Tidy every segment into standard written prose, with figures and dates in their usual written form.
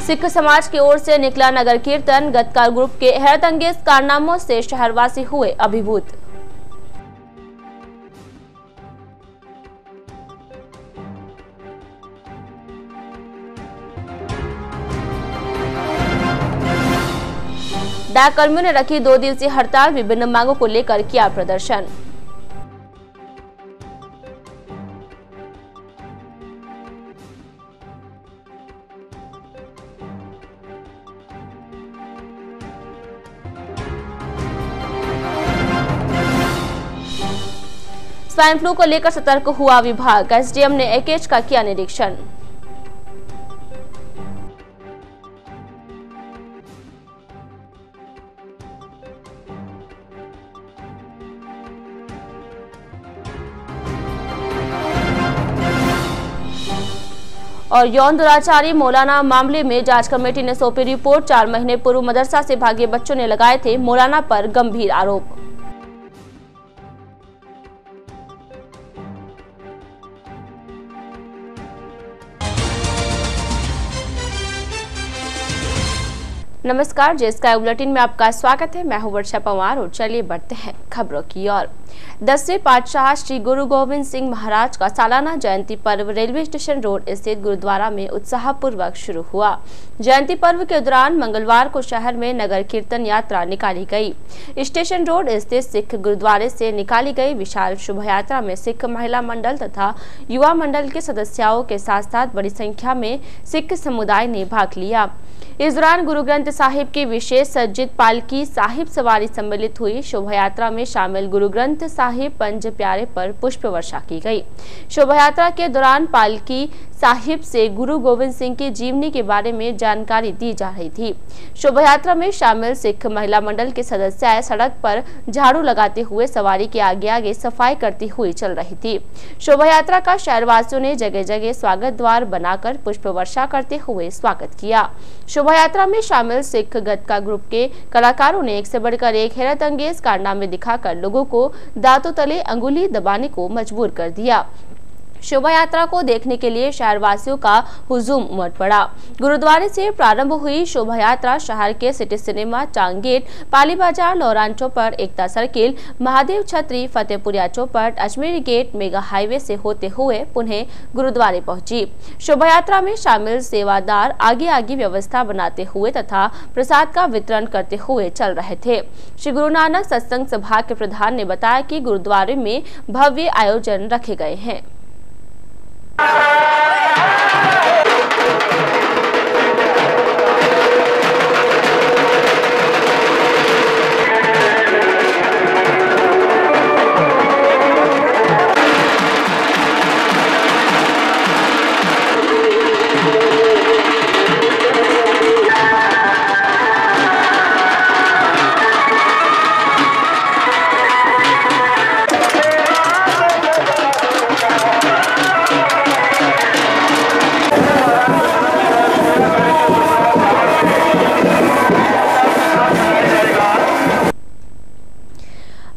सिख समाज की ओर से निकला नगर कीर्तन। गतकार ग्रुप के हैरतअंगेज कारनामों से शहरवासी हुए अभिभूत। डाक कर्मियों ने रखी 2 दिवसीय हड़ताल। विभिन्न मांगों को लेकर किया प्रदर्शन। स्वाइन फ्लू को लेकर सतर्क हुआ विभाग। एसडीएम ने एकेज का किया निरीक्षण। और यौन दुराचारी मौलाना मामले में जांच कमेटी ने सौंपी रिपोर्ट। 4 महीने पूर्व मदरसा से भागे बच्चों ने लगाए थे मौलाना पर गंभीर आरोप। नमस्कार, जे स्काई बुलेटिन में आपका स्वागत है। मैं हूं वर्षा पंवार और चलिए बढ़ते हैं खबरों की ओर। 10वें पातशाह श्री गुरु गोविंद सिंह महाराज का सालाना जयंती पर्व रेलवे स्टेशन रोड स्थित गुरुद्वारा में उत्साहपूर्वक शुरू हुआ। जयंती पर्व के दौरान मंगलवार को शहर में नगर कीर्तन यात्रा निकाली गई। स्टेशन रोड स्थित सिख गुरुद्वारे से निकाली गई विशाल शोभा यात्रा में सिख महिला मंडल तथा युवा मंडल के सदस्यों के साथ साथ बड़ी संख्या में सिख समुदाय ने भाग लिया। इस दौरान गुरु ग्रंथ साहिब की विशेष सज्जित पालकी साहिब सवारी सम्मिलित हुई। शोभा यात्रा में शामिल गुरु ग्रंथ साहिब पंज प्यारे पर पुष्प वर्षा की गई। शोभा यात्रा के दौरान पालकी साहिब से गुरु गोविंद सिंह की जीवनी के बारे में जानकारी दी जा रही थी। शोभा यात्रा में शामिल सिख महिला मंडल के सदस्य सड़क पर झाड़ू लगाते हुए सवारी के आगे आगे सफाई करती हुई चल रही थी। शोभा यात्रा का शहरवासियों ने जगह जगह स्वागत द्वार बनाकर पुष्प वर्षा करते हुए स्वागत किया। शोभा यात्रा में शामिल सिख गतका ग्रुप के कलाकारों ने एक से बढ़कर एक हैरतअंगेज कारनामे दिखाकर लोगों को दांतों तले अंगुली दबाने को मजबूर कर दिया। शोभा यात्रा को देखने के लिए शहरवासियों का हुजूम उमड़ पड़ा। गुरुद्वारे से प्रारंभ हुई शोभा यात्रा शहर के सिटी सिनेमा, चांग गेट, पाली बाजार, लौरान चौपड़, एकता सर्किल, महादेव छतरी, फतेहपुरिया चौपड़, अजमेरी गेट, मेगा हाईवे से होते हुए पुनः गुरुद्वारे पहुंची। शोभा यात्रा में शामिल सेवादार आगे आगे व्यवस्था बनाते हुए तथा प्रसाद का वितरण करते हुए चल रहे थे। श्री गुरु नानक सत्संग सभा के प्रधान ने बताया कि गुरुद्वारे में भव्य आयोजन रखे गए हैं।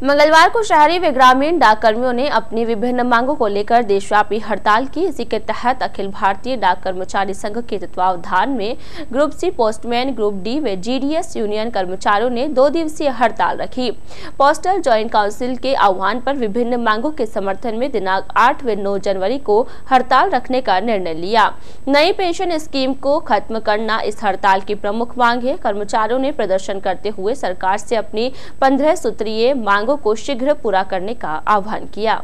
मंगलवार को शहरी व ग्रामीण डाक कर्मियों ने अपनी विभिन्न मांगों को लेकर देशव्यापी हड़ताल की। इसी के तहत अखिल भारतीय डाक कर्मचारी संघ के तत्वावधान में group C postman, group D व जीडीएस यूनियन कर्मचारियों ने 2 दिवसीय हड़ताल रखी। पोस्टल ज्वाइंट काउंसिल के आह्वान पर विभिन्न मांगों के समर्थन में दिनांक 8 व 9 जनवरी को हड़ताल रखने का निर्णय लिया। नई पेंशन स्कीम को खत्म करना इस हड़ताल की प्रमुख मांग है। कर्मचारियों ने प्रदर्शन करते हुए सरकार से अपनी 15 सूत्रीय मांगों को शीघ्र पूरा करने का आह्वान किया।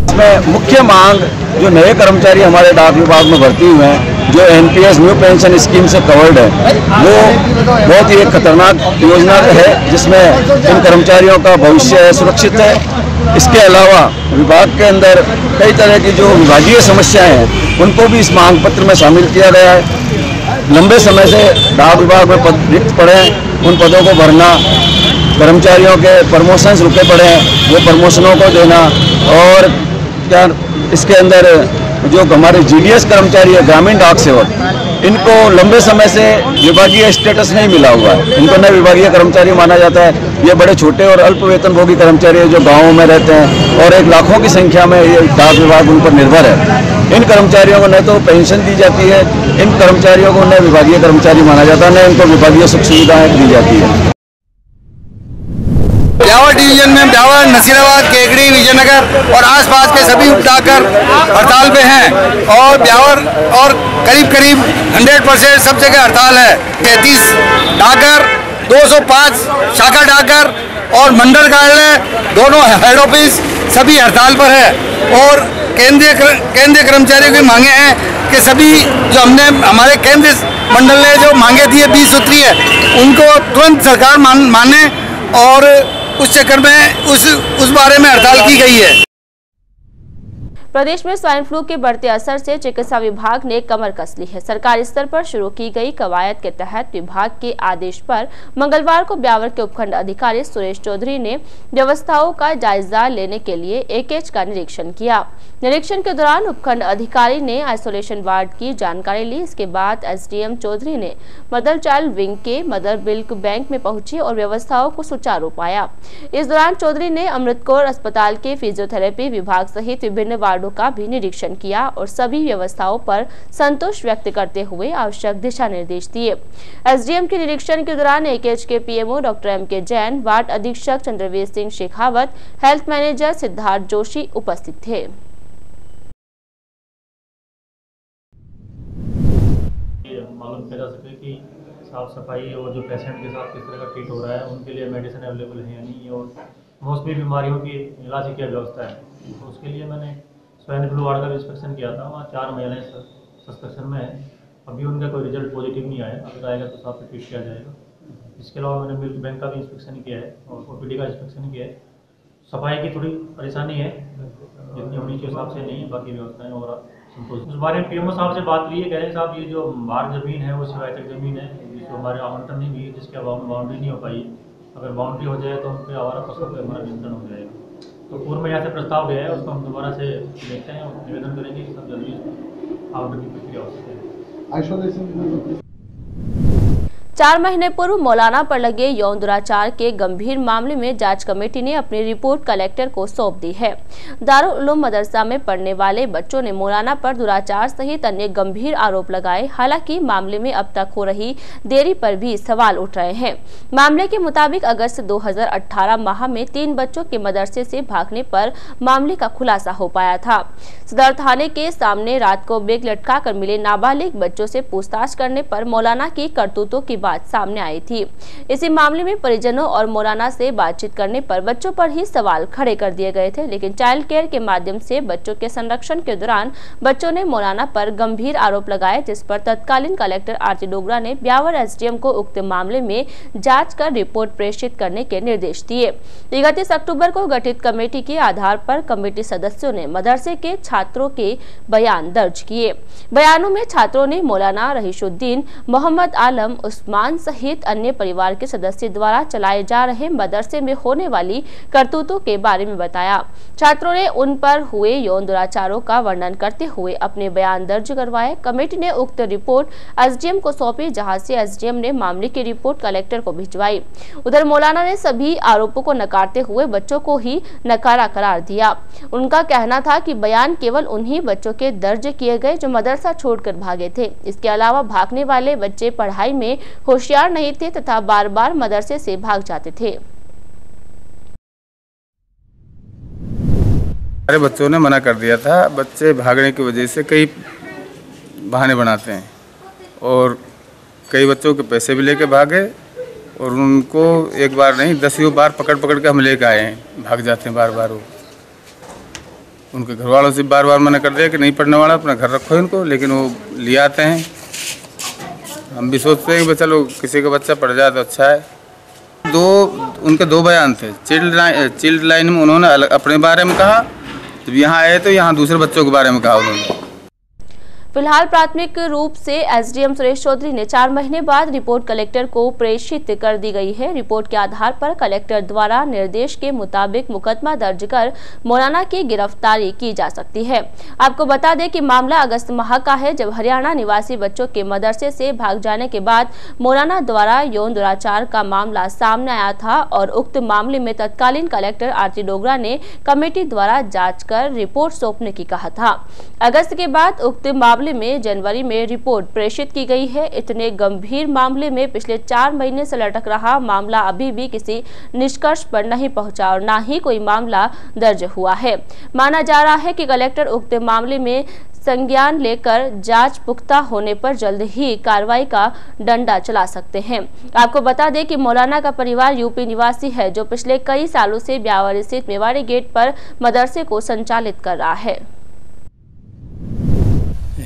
इसमें मुख्य मांग जो नए कर्मचारी हमारे डाक विभाग में भर्ती हुए हैं, जो एनपीएस न्यू पेंशन स्कीम से कवर्ड है, वो बहुत ही एक खतरनाक योजना है जिसमें इन कर्मचारियों का भविष्य सुरक्षित है। इसके अलावा विभाग के अंदर कई तरह की जो विभागीय समस्याएं हैं उनको भी इस मांग पत्र में शामिल किया गया है। लंबे समय से डाक विभाग में पद रिक्त पड़े हैं, उन पदों को भरना, कर्मचारियों के प्रमोशंस रुके पड़े हैं, वो प्रमोशनों को देना, और क्या इसके अंदर जो हमारे जीडीएस कर्मचारी है, ग्रामीण डाक सेवक, इनको लंबे समय से विभागीय स्टेटस नहीं मिला हुआ है, इनको न विभागीय कर्मचारी माना जाता है। ये बड़े छोटे और अल्प वेतनभोगी कर्मचारी है जो गाँवों में रहते हैं और एक लाखों की संख्या में ये डाक विभाग उन पर निर्भर है। इन कर्मचारियों को न तो पेंशन दी जाती है, इन कर्मचारियों को न विभागीय कर्मचारी माना जाता है, न इनको विभागीय सुख सुविधाएं दी जाती है। ब्यावर डिवीजन में ब्यावर, नसीराबाद, केकड़ी, विजयनगर और आसपास के सभी उपडाकर हड़ताल पे हैं और ब्यावर और करीब 100% सब जगह हड़ताल है। 33 डाकर, 205 शाखा डाकर और मंडल कार्यालय दोनों हेड ऑफिस सभी हड़ताल पर है और केंद्रीय कर्मचारियों की मांगे हैं कि सभी जो हमने हमारे केंद्रीय मंडल ने जो मांगे दी है 20 सूत्रीय उनको तुरंत सरकार माने और उस चक्कर में उस बारे में हड़ताल की गई है। प्रदेश में स्वाइन फ्लू के बढ़ते असर से चिकित्सा विभाग ने कमर कस ली है। सरकारी स्तर पर शुरू की गई कवायद के तहत विभाग के आदेश पर मंगलवार को ब्यावर के उपखंड अधिकारी सुरेश चौधरी ने व्यवस्थाओं का जायजा लेने के लिए एकेज का निरीक्षण किया। निरीक्षण के दौरान उपखंड अधिकारी ने आइसोलेशन वार्ड की जानकारी ली। इसके बाद एसडीएम चौधरी ने मदर चाइल्ड विंग के मदर मिल्क बैंक में पहुंची और व्यवस्थाओं को सुचारू पाया। इस दौरान चौधरी ने अमृत कौर अस्पताल के फिजियोथेरेपी विभाग सहित विभिन्न वार्डों का भी निरीक्षण किया और सभी व्यवस्थाओं पर संतोष व्यक्त करते हुए आवश्यक दिशा निर्देश दिए। एसडीएम के निरीक्षण के दौरान एकेज के PMO doctor MK. Jain, ward अधीक्षक चंद्रवीर सिंह शेखावत, हेल्थ मैनेजर सिद्धार्थ जोशी उपस्थित थे। मालूम किया जा सके कि साफ सफाई और जो पेशेंट के साथ किस तरह का ट्रीट हो रहा है, उनके लिए मेडिसिन अवेलेबल है या नहीं और मौसमी बीमारियों की इलाज की क्या व्यवस्था है। तो उसके लिए मैंने स्वाइन फ्लू वार्ड का इंस्पेक्शन किया था। वहाँ 4 महिलाएं सस्पेक्शन में है। अभी उनका कोई रिजल्ट पॉजिटिव नहीं आया, अगर आएगा तो साफ ट्रीट किया जाएगा। इसके अलावा मैंने मिल्क बैंक का भी इंस्पेक्शन किया है और ओपीडी का इंस्पेक्शन किया है। सफाई की थोड़ी परेशानी है, जितनी होनी के हिसाब से नहीं है, बाकी व्यवस्थाएं और उस बारे में पीएमओ साहब से बात हुई है। कह रहे हैं साहब ये जो बाहर ज़मीन है वो शिवायतक ज़मीन है, जिसको हमारे आवंटन नहीं हुई है, जिसके बाउंड्री नहीं हो पाई। अगर बाउंड्री हो जाए तो उन पर आवारा पशुओं पर हमारा नियंत्रण हो जाएगा। तो पूर्व में यहाँ से प्रस्ताव गया है, उसको हम दोबारा से देखते हैं और निवेदन करेंगे कि सब जल्दी आवंटन की प्रक्रिया हो सके। 4 महीने पूर्व मौलाना पर लगे यौन दुराचार के गंभीर मामले में जांच कमेटी ने अपनी रिपोर्ट कलेक्टर को सौंप दी है। दारुल उलूम मदरसा में पढ़ने वाले बच्चों ने मौलाना पर दुराचार सहित अन्य गंभीर आरोप लगाए। हालांकि मामले में अब तक हो रही देरी पर भी सवाल उठ रहे हैं। मामले के मुताबिक अगस्त 2018 माह में 3 बच्चों के मदरसे से भागने पर मामले का खुलासा हो पाया था। सदर थाने के सामने रात को बेग लटका कर मिले नाबालिग बच्चों से पूछताछ करने पर मौलाना की करतूतों की बात सामने आई थी। इसी मामले में परिजनों और मौलाना से बातचीत करने पर बच्चों पर ही सवाल खड़े कर दिए गए थे, लेकिन चाइल्ड केयर के माध्यम से बच्चों के संरक्षण के दौरान बच्चों ने मौलाना पर गंभीर आरोप लगाए, जिस पर तत्कालीन कलेक्टर आरती डोगरा ने ब्यावर एसडीएम को उक्त मामले में जांच कर रिपोर्ट प्रेषित करने के निर्देश दिए। 31 अक्टूबर को गठित कमेटी के आधार पर कमेटी सदस्यों ने मदरसे के छात्रों के बयान दर्ज किए। बयानों में छात्रों ने मौलाना रहीशुद्दीन, मोहम्मद आलम, उस्मान सहित अन्य परिवार के सदस्य द्वारा चलाए जा रहे मदरसे में होने वाली करतूतों के बारे में बताया। छात्रों ने उन पर हुए यौन दुराचारों का वर्णन करते हुए अपने बयान दर्ज करवाए। कमेटी ने उक्त रिपोर्ट एसडीएम को सौंपी, जहां से एसडीएम ने मामले की रिपोर्ट कलेक्टर को भिजवाई। उधर मौलाना ने सभी आरोपों को नकारते हुए बच्चों को ही नकारा करार दिया। उनका कहना था कि बयान केवल उन्हीं बच्चों के दर्ज किए गए जो मदरसा छोड़कर भागे थे। इसके अलावा भागने वाले बच्चे पढ़ाई में होशियार नहीं थे तथा बार बार मदरसे से भाग जाते थे। सारे बच्चों ने मना कर दिया था। बच्चे भागने की वजह से कई बहाने बनाते हैं और कई बच्चों के पैसे भी लेके भागे और उनको एक बार नहीं 10 बार पकड़ के हम लेके आए हैं। भाग जाते हैं बार बार। वो उनके घर वालों से बार बार मना कर दिया कि नहीं पढ़ने वाला, अपना घर रखो इनको, लेकिन वो ले आते हैं। हम भी सोचते हैं कि चलो किसी का बच्चा पढ़ जाए तो अच्छा है। उनके दो बयान थे। चाइल्ड लाइन में उन्होंने अपने बारे में कहा, जब यहाँ आए तो यहाँ दूसरे बच्चों के बारे में कहा उन्होंने। फिलहाल प्राथमिक रूप से एसडीएम सुरेश चौधरी ने 4 महीने बाद रिपोर्ट कलेक्टर को प्रेषित कर दी गई है। रिपोर्ट के आधार पर कलेक्टर द्वारा निर्देश के मुताबिक मुकदमा दर्ज कर मौलाना की गिरफ्तारी की जा सकती है। आपको बता दें कि मामला अगस्त माह का है, जब हरियाणा निवासी बच्चों के मदरसे से भाग जाने के बाद मौलाना द्वारा यौन दुराचार का मामला सामने आया था और उक्त मामले में तत्कालीन कलेक्टर आरती डोगरा ने कमेटी द्वारा जांच कर रिपोर्ट सौंपने की कहा था। अगस्त के बाद उक्त मामले में जनवरी में रिपोर्ट प्रेषित की गई है। इतने गंभीर मामले में पिछले 4 महीने से लटक रहा मामला अभी भी किसी निष्कर्ष पर नहीं पहुंचा और न ही कोई मामला दर्ज हुआ है। माना जा रहा है कि कलेक्टर उक्त मामले में संज्ञान लेकर जांच पुख्ता होने पर जल्द ही कार्रवाई का डंडा चला सकते हैं। आपको बता दें कि मौलाना का परिवार यूपी निवासी है, जो पिछले कई सालों से ब्यावर स्थित मेवाड़ी गेट पर मदरसे को संचालित कर रहा है।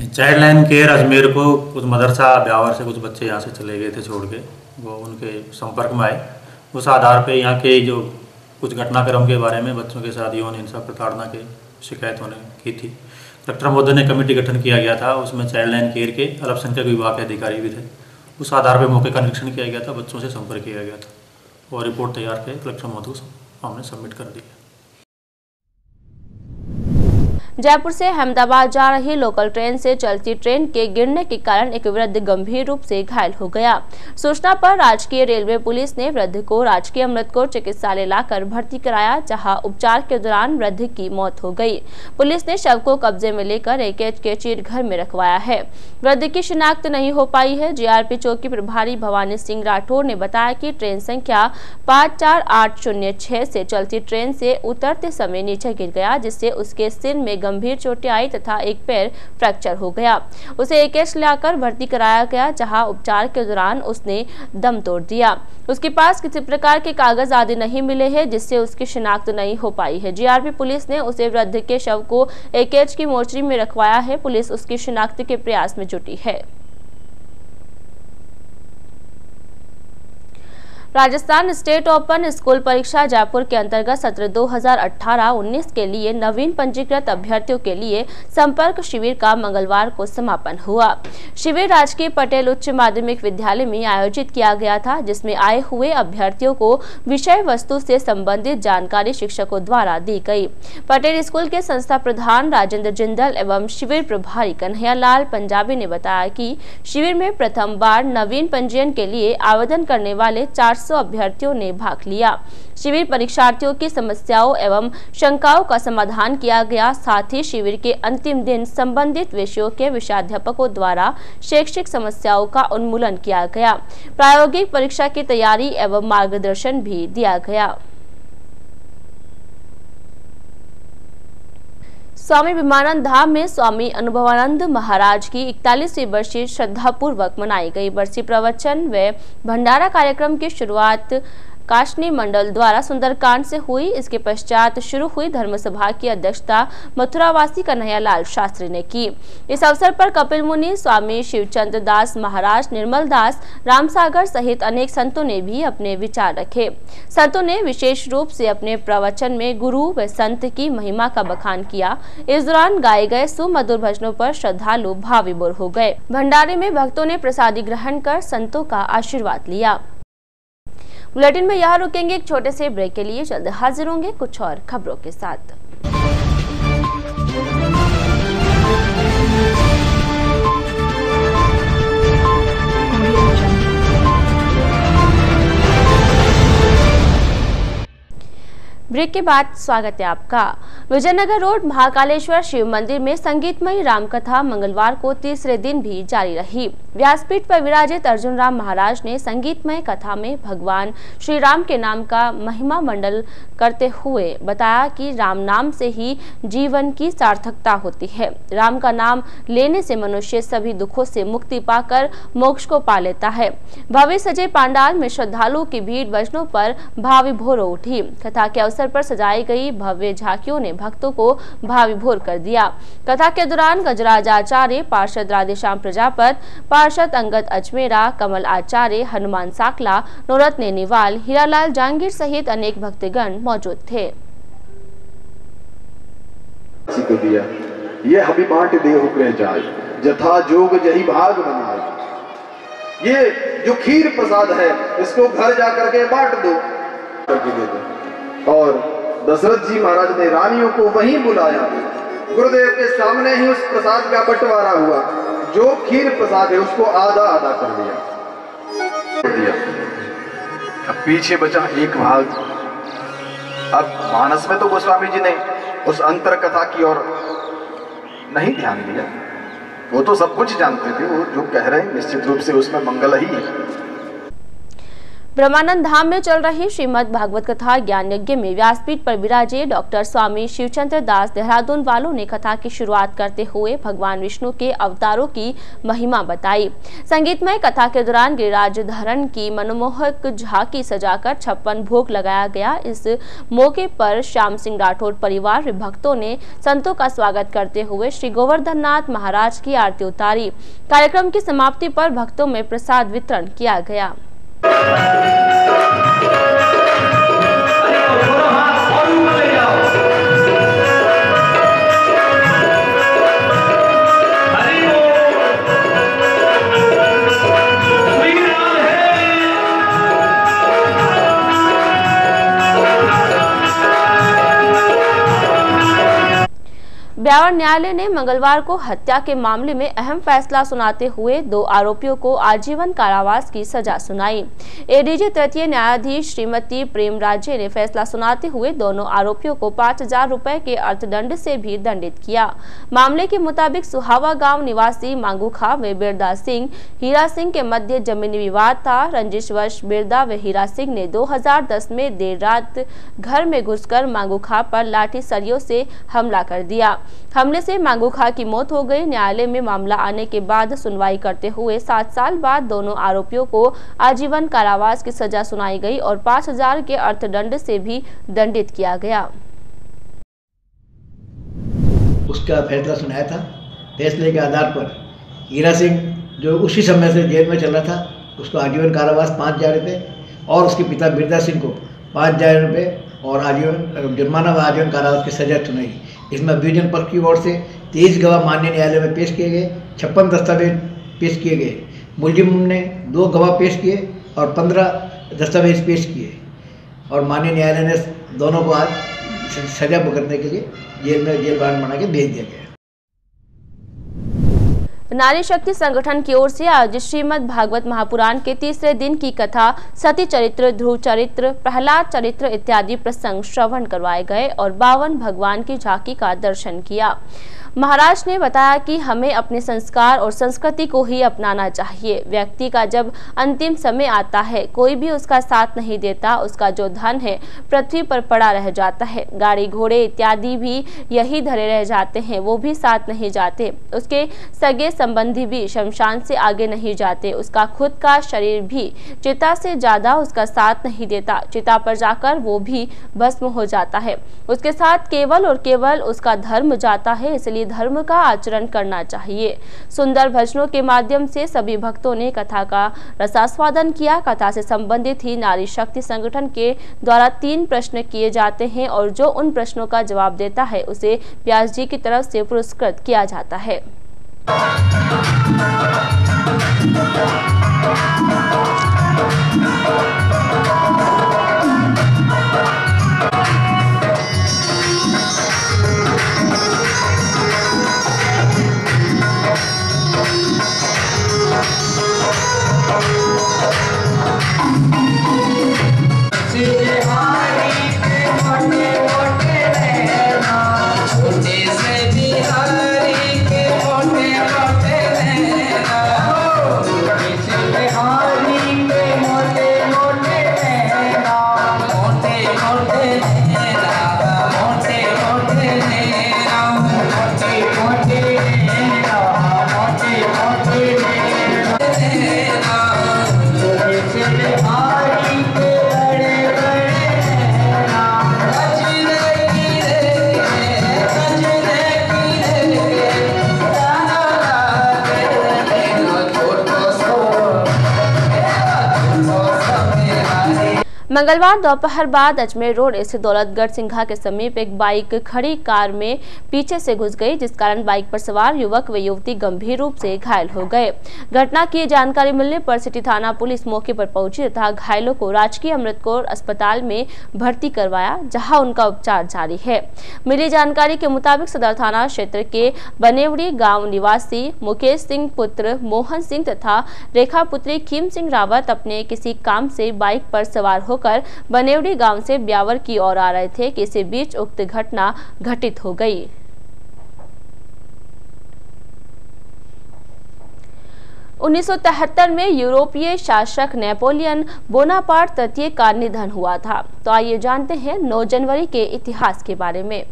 चाइल्ड लाइन केयर अजमेर को कुछ मदरसा ब्यावर से कुछ बच्चे यहाँ से चले गए थे छोड़ के, वो उनके संपर्क में आए। उस आधार पे यहाँ के जो कुछ घटनाक्रम के बारे में बच्चों के साथ यौन हिंसा प्रताड़ना के शिकायत होने की थी। कलेक्टर महोदय ने कमेटी गठन किया गया था, उसमें चाइल्ड लाइन केयर के अल्पसंख्यक विभाग के अधिकारी भी थे। उस आधार पर मौके का निरीक्षण किया गया था, बच्चों से संपर्क किया गया था और रिपोर्ट तैयार कर कलेक्टर महोदय को हमने सबमिट कर दी। जयपुर से अहमदाबाद जा रही लोकल ट्रेन से चलती ट्रेन के गिरने के कारण एक वृद्ध गंभीर रूप से घायल हो गया। सूचना पर राजकीय रेलवे पुलिस ने वृद्ध को राजकीय अमृतकोर चिकित्सालय लाकर भर्ती कराया, जहां उपचार के दौरान वृद्ध की मौत हो गई। पुलिस ने शव को कब्जे में लेकर एकेच के चीर घर में रखवाया है। वृद्ध की शिनाख्त नहीं हो पाई है। जीआरपी चौकी प्रभारी भवानी सिंह राठौर ने बताया कि ट्रेन संख्या 54806 से चलती ट्रेन से उतरते समय नीचे गिर गया, जिससे उसके सिर में गंभीर चोटें आई तथा एक पैर फ्रैक्चर हो गया। उसे एकेच लाकर भर्ती कराया गया, जहां उपचार के दौरान उसने दम तोड़ दिया। उसके पास किसी प्रकार के कागज आदि नहीं मिले हैं, जिससे उसकी शिनाख्त नहीं हो पाई है। जीआरपी पुलिस ने उसे वृद्ध के शव को एकेच की मोर्चरी में रखवाया है। पुलिस उसकी शिनाख्त के प्रयास में जुटी है। राजस्थान स्टेट ओपन स्कूल परीक्षा जयपुर के अंतर्गत सत्र 2018-19 के लिए नवीन पंजीकृत अभ्यर्थियों के लिए संपर्क शिविर का मंगलवार को समापन हुआ। शिविर राजकीय पटेल उच्च माध्यमिक विद्यालय में आयोजित किया गया था, जिसमें आए हुए अभ्यर्थियों को विषय वस्तु से संबंधित जानकारी शिक्षकों द्वारा दी गई। पटेल स्कूल के संस्था प्रधान राजेंद्र जिंदल एवं शिविर प्रभारी कन्हैया लाल पंजाबी ने बताया कि शिविर में प्रथम बार नवीन पंजीयन के लिए आवेदन करने वाले 400 अभ्यर्थियों ने भाग लिया। शिविर परीक्षार्थियों की समस्याओं एवं शंकाओं का समाधान किया गया। साथ ही शिविर के अंतिम दिन संबंधित विषयों के विषयाध्यापकों द्वारा शैक्षिक समस्याओं का उन्मूलन किया गया। प्रायोगिक परीक्षा की तैयारी एवं मार्गदर्शन भी दिया गया। स्वामी विवेकानंद धाम में स्वामी अनुभवानंद महाराज की 41वीं बरसी श्रद्धापूर्वक मनाई गई। बरसी प्रवचन व भंडारा कार्यक्रम की शुरुआत काशनी मंडल द्वारा सुंदरकांड से हुई। इसके पश्चात शुरू हुई धर्म सभा की अध्यक्षता मथुरावासी कन्हैया लाल शास्त्री ने की। इस अवसर पर कपिल मुनि, स्वामी शिवचंद्र दास महाराज, निर्मल दास, रामसागर सहित अनेक संतों ने भी अपने विचार रखे। संतों ने विशेष रूप से अपने प्रवचन में गुरु व संत की महिमा का बखान किया। इस दौरान गाए गए सुमधुर भजनों पर श्रद्धालु भाव विभोर हो गए। भंडारे में भक्तों ने प्रसादी ग्रहण कर संतों का आशीर्वाद लिया। बुलेटिन में यहाँ रुकेंगे एक छोटे से ब्रेक के लिए। जल्द हाजिर होंगे कुछ और खबरों के साथ। ब्रेक के बाद स्वागत है आपका। विजयनगर रोड महाकालेश्वर शिव मंदिर में संगीतमयी रामकथा मंगलवार को तीसरे दिन भी जारी रही। व्यासपीठ पर विराजित अर्जुन राम महाराज ने संगीतमय कथा में भगवान श्री राम के नाम का महिमा मंडल करते हुए बताया कि राम नाम से ही जीवन की सार्थकता होती है। राम का नाम लेने से मनुष्य सभी दुखों से मुक्ति पाकर मोक्ष को पा लेता है। भव्य सजे पंडाल में श्रद्धालुओं की भीड़ वचनों पर भाव विभोर उठी। कथा के अवसर पर सजाई गई भव्य झांकियों ने भक्तों को भाव विभोर कर दिया। कथा के दौरान गजराज आचार्य, पार्षद राधेश्याम प्रजापत, पार्षद अंगद अजमेरा, कमल आचार्य, हनुमान साकला, नौरत नेनीवाल, हीरालाल जहांगीर सहित अनेक भक्तगण मौजूद थे। ये हमें बांट दे जाए जथा जोग जही भाग बनाए। ये जो खीर प्रसाद है इसको घर जाकर के बांट दो करके दे दो। और दशरथ जी महाराज ने रानियों को वहीं बुलाया, गुरुदेव के सामने ही उस प्रसाद का बंटवारा हुआ। जो खीर प्रसाद है उसको आधा आधा कर दिया। अब पीछे बचा एक भाग। अब मानस में तो गोस्वामी जी ने उस अंतर कथा की ओर नहीं ध्यान दिया, वो तो सब कुछ जानते थे, वो जो कह रहे हैं निश्चित रूप से उसमें मंगल ही है। ब्रह्मानंद धाम में चल रही श्रीमद् भागवत कथा ज्ञान यज्ञ में व्यासपीठ पर विराजे डॉक्टर स्वामी शिवचंद्र दास देहरादून वालों ने कथा की शुरुआत करते हुए भगवान विष्णु के अवतारों की महिमा बताई। संगीतमय कथा के दौरान गिरिराज धरण की मनमोहक झांकी सजाकर 56 भोग लगाया गया। इस मौके पर श्याम सिंह राठौड़ परिवार भक्तों ने संतों का स्वागत करते हुए श्री गोवर्धन नाथ महाराज की आरती उतारी। कार्यक्रम की समाप्ति पर भक्तों में प्रसाद वितरण किया गया। ब्यावर न्यायालय ने मंगलवार को हत्या के मामले में अहम फैसला सुनाते हुए 2 आरोपियों को आजीवन कारावास की सजा सुनाई। एडीजे तृतीय न्यायाधीश श्रीमती प्रेम राज्य ने फैसला सुनाते हुए दोनों आरोपियों को 5000 रुपए के अर्थदंड से भी दंडित किया। मामले के मुताबिक सुहावा गांव निवासी मांगूखा व बिरदा सिंह हीरा सिंह के मध्य जमीनी विवाद था। रंजिशवश बिरदा व हीरा सिंह ने 2010 में देर रात घर में घुसकर मांगूखा पर लाठी सरियों से हमला कर दिया। हमले से मांगूखा की मौत हो गई। न्यायालय में मामला आने के बाद सुनवाई करते हुए 7 साल बाद दोनों आरोपियों को आजीवन कारावास की सजा सुनाई गई और 5000 के अर्थदंड से भी दंडित किया गया। उसका फैसला सुनाया था। फैसले के आधार पर हीरा सिंह जो उसी समय से जेल में चल रहा था उसको आजीवन कारावास 5000 रुपये और उसके पिता बिरदा सिंह को 5000 रुपये और आजीवन जुर्माना व आजीवन कारावास की सजा सुनाई। इसमें अभियोजन पक्ष की ओर से 23 गवाह माननीय न्यायालय में पेश किए गए, 56 दस्तावेज पेश किए गए। मुलजिम ने 2 गवाह पेश किए और 15 दस्तावेज पेश किए और माननीय न्यायालय ने दोनों को आज सजा भुगतने के लिए जेल वारंट बना के भेज दिया गया। नारी शक्ति संगठन की ओर से आज श्रीमद् भागवत महापुराण के 3रे दिन की कथा सती चरित्र, ध्रुव चरित्र, प्रहलाद चरित्र इत्यादि प्रसंग श्रवण करवाए गए और 52 भगवान की झांकी का दर्शन किया। महाराज ने बताया कि हमें अपने संस्कार और संस्कृति को ही अपनाना चाहिए। व्यक्ति का जब अंतिम समय आता है, कोई भी उसका साथ नहीं देता, उसका जो धन है पृथ्वी पर पड़ा रह जाता है। गाड़ी घोड़े इत्यादि भी यही धरे रह जाते हैं, वो भी साथ नहीं जाते। उसके सगे संबंधी भी शमशान से आगे नहीं जाते। उसका खुद का शरीर भी चिता से ज्यादा उसका साथ नहीं देता। चिता पर जाकर वो भी भस्म हो जाता है। उसके साथ केवल और केवल उसका धर्म जाता है, इसलिए धर्म का आचरण करना चाहिए। सुंदर भजनों के माध्यम से सभी भक्तों ने कथा का रसास्वादन किया। कथा से संबंधित ही नारी शक्ति संगठन के द्वारा 3 प्रश्न किए जाते हैं और जो उन प्रश्नों का जवाब देता है उसे व्यास जी की तरफ से पुरस्कृत किया जाता है। मंगलवार दोपहर बाद अजमेर रोड स्थित दौलतगढ़ सिंघा के समीप एक बाइक खड़ी कार में पीछे से घुस गई, जिस कारण बाइक पर सवार युवक व युवती गंभीर रूप से घायल हो गए। घटना की जानकारी मिलने पर सिटी थाना पुलिस मौके पर पहुंची तथा घायलों को राजकीय अमृतकौर अस्पताल में भर्ती करवाया, जहां उनका उपचार जारी है। मिली जानकारी के मुताबिक सदर थाना क्षेत्र के बनेवड़ी गाँव निवासी मुकेश सिंह पुत्र मोहन सिंह तथा रेखा पुत्री खीम सिंह रावत अपने किसी काम से बाइक पर सवार होकर बनेवड़ी गांव से ब्यावर की ओर आ रहे थे कि इसी बीच उक्त घटना घटित हो गई। उन्नीस में यूरोपीय शासक नेपोलियन बोनापार्ट तृतीय का निधन हुआ था। तो आइए जानते हैं 9 जनवरी के इतिहास के बारे में।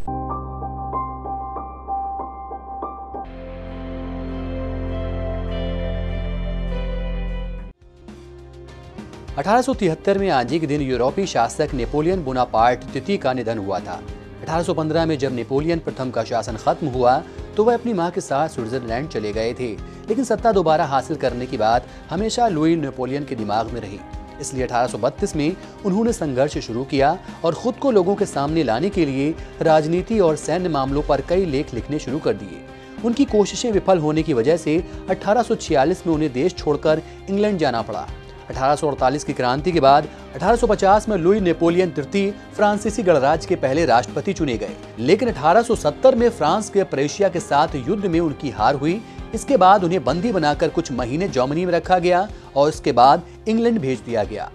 1873 में आज ही के दिन यूरोपीय शासक नेपोलियन बोनापार्ट तृतीय का निधन हुआ था। 1815 में जब नेपोलियन प्रथम का शासन खत्म हुआ तो वह अपनी मां के साथ स्विट्जरलैंड चले गए थे, लेकिन सत्ता दोबारा हासिल करने की बात हमेशा लुई नेपोलियन के दिमाग में रही। इसलिए 1832 में उन्होंने संघर्ष शुरू किया और खुद को लोगों के सामने लाने के लिए राजनीति और सैन्य मामलों पर कई लेख लिखने शुरू कर दिए। उनकी कोशिशें विफल होने की वजह से 1846 में उन्हें देश छोड़कर इंग्लैंड जाना पड़ा। 1848 की क्रांति के बाद 1850 में लुई नेपोलियन तृतीय फ्रांसीसी गणराज्य के पहले राष्ट्रपति चुने गए, लेकिन 1870 में फ्रांस के प्रेशिया के साथ युद्ध में उनकी हार हुई। इसके बाद उन्हें बंदी बनाकर कुछ महीने जर्मनी में रखा गया और इसके बाद इंग्लैंड भेज दिया गया।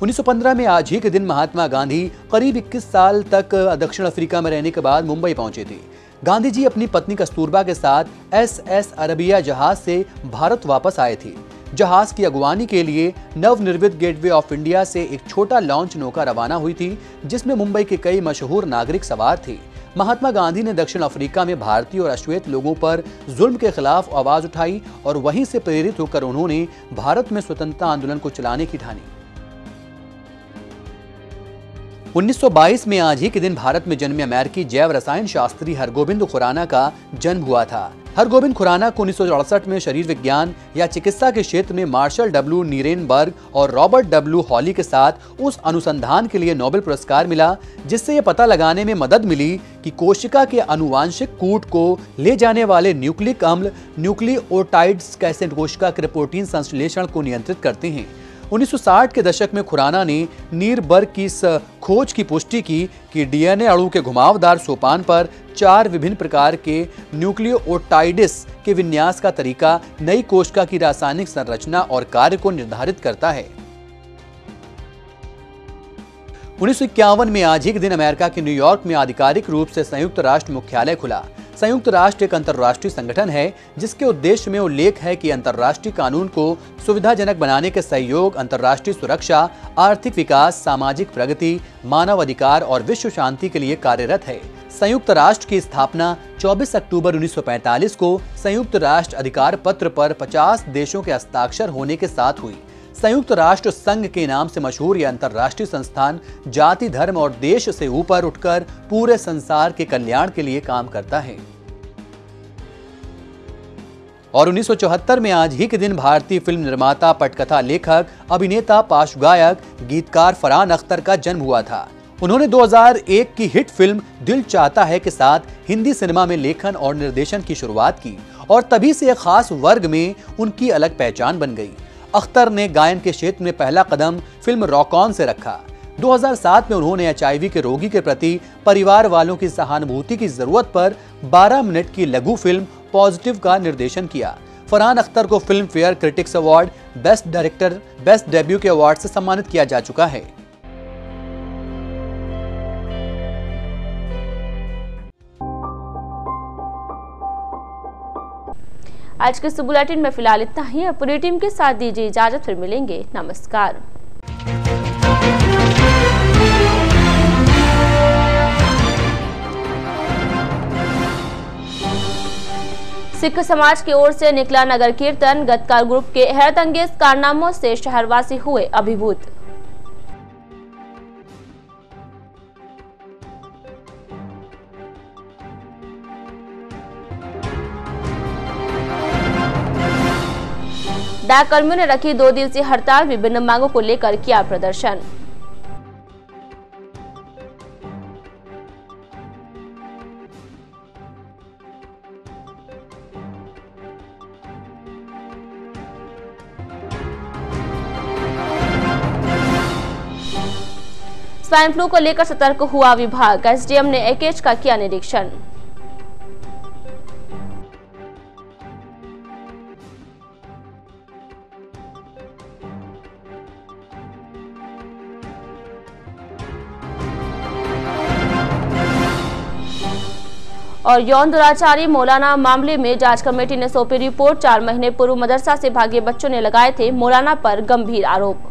1915 में आज ही के दिन महात्मा गांधी करीब 21 साल तक दक्षिण अफ्रीका में रहने के बाद मुंबई पहुंचे थे। गांधी जी अपनी पत्नी कस्तूरबा के साथ SS अरबिया जहाज से भारत वापस आए थे। जहाज की अगवानी के लिए नवनिर्मित गेटवे ऑफ इंडिया से एक छोटा लॉन्च नौका रवाना हुई थी, जिसमें मुंबई के कई मशहूर नागरिक सवार थे। महात्मा गांधी ने दक्षिण अफ्रीका में भारतीय और अश्वेत लोगों पर जुल्म के खिलाफ आवाज उठाई और वहीं से प्रेरित होकर उन्होंने भारत में स्वतंत्रता आंदोलन को चलाने की ठानी। 1922 में आज ही के दिन भारत में जन्मे अमेरिकी जैव रसायन शास्त्री हरगोबिंद खुराना का जन्म हुआ था। हरगोबिंद खुराना को 1968 में शरीर विज्ञान या चिकित्सा के क्षेत्र में मार्शल W नीरेनबर्ग और रॉबर्ट W हॉली के साथ उस अनुसंधान के लिए नोबेल पुरस्कार मिला, जिससे यह पता लगाने में मदद मिली कि कोशिका के आनुवांशिक कूट को ले जाने वाले न्यूक्लिक अम्ल न्यूक्लियोटाइड्स कैसे कोशिका के प्रोटीन संश्लेषण को नियंत्रित करते हैं। 1960 के दशक में खुराना ने नीरबर्ग की इस खोज की पुष्टि की कि डीएनए अणु के घुमावदार सोपान पर 4 विभिन्न प्रकार के न्यूक्लियोटाइड्स के विन्यास का तरीका नई कोशिका की रासायनिक संरचना और कार्य को निर्धारित करता है। 1951 में आज ही के दिन अमेरिका के न्यूयॉर्क में आधिकारिक रूप से संयुक्त राष्ट्र मुख्यालय खुला। संयुक्त राष्ट्र एक अंतर्राष्ट्रीय संगठन है जिसके उद्देश्य में उल्लेख है कि अंतर्राष्ट्रीय कानून को सुविधाजनक बनाने के सहयोग, अंतर्राष्ट्रीय सुरक्षा, आर्थिक विकास, सामाजिक प्रगति, मानव अधिकार और विश्व शांति के लिए कार्यरत है। संयुक्त राष्ट्र की स्थापना 24 अक्टूबर 1945 को संयुक्त राष्ट्र अधिकार पत्र पर 50 देशों के हस्ताक्षर होने के साथ हुई। संयुक्त राष्ट्र संघ के नाम से मशहूर यह अंतर्राष्ट्रीय संस्थान जाति, धर्म और देश से ऊपर उठकर पूरे संसार के कल्याण के लिए काम करता है। और 1974 में आज ही के दिन भारतीय फिल्म निर्माता, पटकथा लेखक, अभिनेता, पार्श्वगायक, गीतकार फरहान अख्तर का जन्म हुआ था। उन्होंने 2001 की हिट फिल्म दिल चाहता है के साथ हिंदी सिनेमा में लेखन और निर्देशन की शुरुआत की और तभी से एक खास वर्ग में उनकी अलग पहचान बन गई। अख्तर ने गायन के क्षेत्र में पहला कदम फिल्म रॉक ऑन से रखा। 2007 में उन्होंने HIV के रोगी के प्रति परिवार वालों की सहानुभूति की जरूरत पर 12 मिनट की लघु फिल्म पॉजिटिव का निर्देशन किया। फरहान अख्तर को film fair critics award, best director, best debut के अवार्ड से सम्मानित किया जा चुका है। आज के इस बुलेटिन में फिलहाल इतना ही। पूरी टीम के साथ दीजिए इजाजत, फिर मिलेंगे। नमस्कार। सिख समाज की ओर से निकला नगर कीर्तन, गतकार ग्रुप के हैरतअंगेज कारनामों से शहरवासी हुए अभिभूत। डाक कर्मियों ने रखी 2 दिवसीय हड़ताल, विभिन्न मांगों को लेकर किया प्रदर्शन। स्वाइन फ्लू को लेकर सतर्क हुआ विभाग, एसडीएम ने एकेच का किया निरीक्षण। और यौन दुराचारी मौलाना मामले में जांच कमेटी ने सौंपी रिपोर्ट। 4 महीने पूर्व मदरसा से भागे बच्चों ने लगाए थे मौलाना पर गंभीर आरोप।